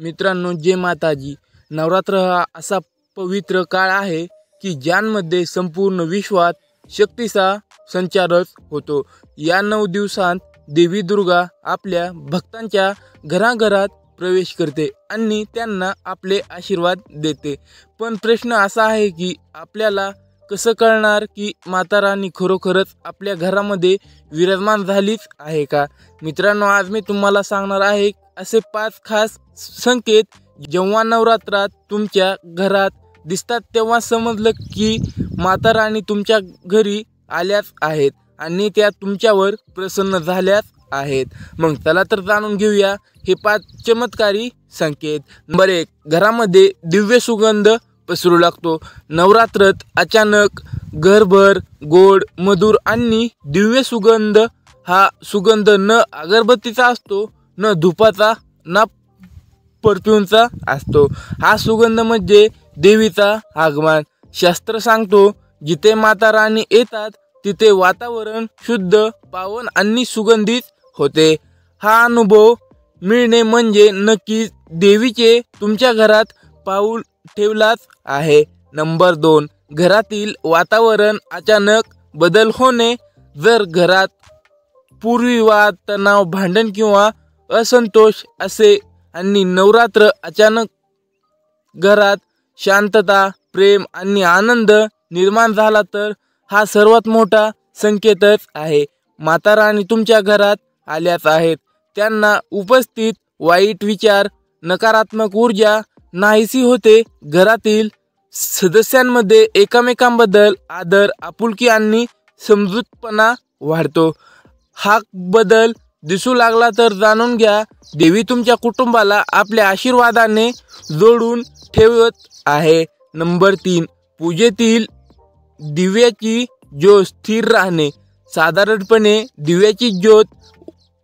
मित्रांनो, जय माताजी. नवरात्र हा असा पवित्र काळ आहे की ज्यामध्ये संपूर्ण विश्वात शक्तीचा संचारच होतो. या 9 दिवसांत देवी दुर्गा आपल्या भक्तांच्या घराघरात प्रवेश करते आणि त्यांना आपले आशीर्वाद देते. पण प्रश्न असा आहे की आपल्याला कसं कळणार की माता राणी खरोखरच आपल्या घरामध्ये विराजमान झालीच आहे का? मित्रांनो, आज मी तुम्हाला सांगणार आहे असे 5 खास संकेत जेव्हा नवरात्रात तुमच्या घरात दिसतात तेव्हा समजलं की माता राणी तुमच्या घरी आल्याच आहेत आणि त्या तुमच्यावर प्रसन्न झाल्याच आहेत. मग चला तर जाणून घेऊया हे 5 चमत्कारी संकेत. नंबर 1, घरामध्ये दिव्य सुगंध पसरू लागतो. नवरात्रात अचानक घरभर गोड, मधुर आणि दिव्य सुगंध. हा सुगंध न अगरबत्तीचा असतो, न धुपाचा, ना परफ्यूमचा असतो. हा सुगंध म्हणजे देवीचा आगमन. शास्त्र सांगतो जिथे माता राणी येतात तिथे वातावरण शुद्ध, पावन आणि सुगंधित होते. हा अनुभव मिळणे म्हणजे नक्कीच देवीचे तुमच्या घरात पाऊल ठेवलाच आहे. नंबर 2, घरातील वातावरण अचानक बदल होणे. जर घरात पूर्वी वाद, तणाव, भांडण किंवा असंतोष असे आणि नवरात्र अचानक घरात शांतता, प्रेम आणि आनंद निर्माण झाला तर हा सर्वात मोठा संकेतच आहे. माता राणी तुमच्या घरात आल्याच आहेत. त्यांना उपस्थित वाईट विचार, नकारात्मक ऊर्जा नाहीशी होते. घरातील सदस्यांमध्ये एकमेकांबद्दल आदर, आपुलकी आणि समजूतपणा वाढतो. हा बदल दिसू लागला तर जाणून घ्या देवी तुमच्या कुटुंबाला आपल्या आशीर्वादाने जोडून ठेवत आहे. नंबर 3, पूजेतील दिव्याची ज्योत स्थिर राहणे. साधारणपणे दिव्याची ज्योत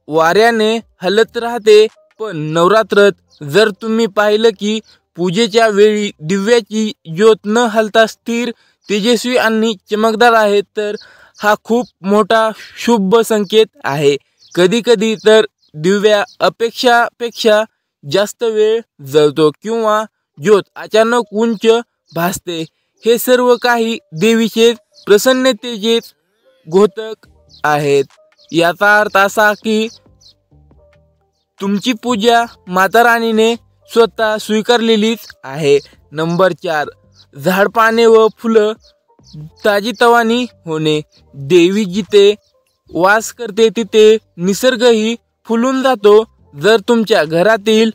वाऱ्याने हलत राहते, पण नवरात्रात जर तुम्ही पाहिलं की पूजेच्या वेळी दिव्याची ज्योत न हलता स्थिर, तेजस्वी आणि चमकदार आहे तर हा खूप मोठा शुभ संकेत आहे. कधी कधी तर दिव्या अपेक्षापेक्षा जास्त वेळ जळतो किंवा ज्योत अचानक उंच भासते. हे सर्व काही देवीचे प्रसन्नतेचे द्योतक आहेत. याचा अर्थ असा की तुमची पूजा माता राणीने स्वतः स्वीकारलेलीच आहे. नंबर 4, झाडपाने व फुलं ताजीतवानी होणे. देवी जिथे वास करते तिथे निसर्गही फुलून जातो. जर तुमच्या घरातील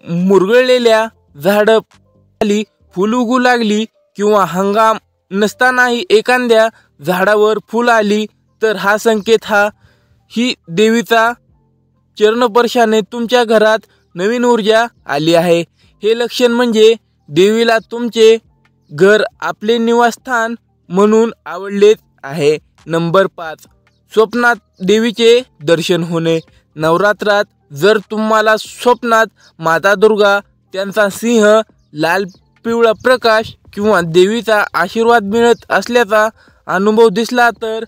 मुरगळलेल्या झाडाखाली फुल उगू लागली किंवा हंगाम नसतानाही एखाद्या झाडावर फुल आली तर हा संकेत ही देवीचा चरणस्पर्शाने तुमच्या घरात नवीन ऊर्जा आली आहे. हे लक्षण म्हणजे देवीला तुमचे घर आपले निवासस्थान म्हणून आवडलेच आहे. नंबर 5, स्वप्नात देवीचे दर्शन होणे. नवरात्रात जर तुम्हाला स्वप्नात माता दुर्गा, त्यांचा सिंह, लाल पिवळा प्रकाश किंवा देवीचा आशीर्वाद मिळत असल्याचा अनुभव दिसला तर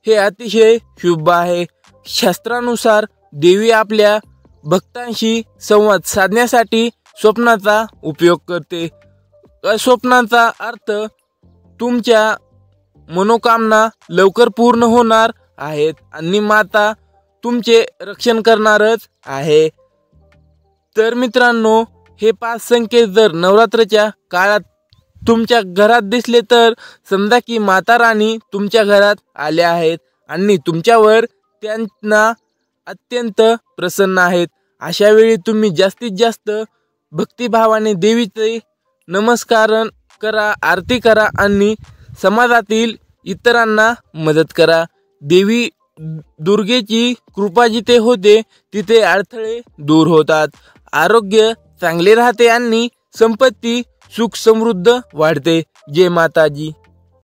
हे अतिशय शुभ आहे. शास्त्रानुसार देवी आपल्या भक्तांशी संवाद साधण्यासाठी स्वप्नाचा उपयोग करते. स्वप्नाचा अर्थ तुमच्या मनोकामना लवकर पूर्ण होणार आहेत आणि माता तुमचे रक्षण करणारच आहे. तर मित्रांनो, हे 5 संकेत जर नवरात्राच्या काळात तुमच्या घरात दिसले तर समजा की माता राणी तुमच्या घरात आल्या आहेत आणि तुमच्यावर त्यांना अत्यंत प्रसन्न आहेत. अशा वेळी तुम्ही जास्तीत जास्त भक्तिभावाने देवीचे नमस्कार करा, आरती करा आणि समाजातील इतरांना मदत करा. देवी दुर्गेची कृपा जिथे होते तिथे अडथळे दूर होतात, आरोग्य चांगले राहते आणि संपत्ती सुख समृद्ध वाढते. जय माताजी.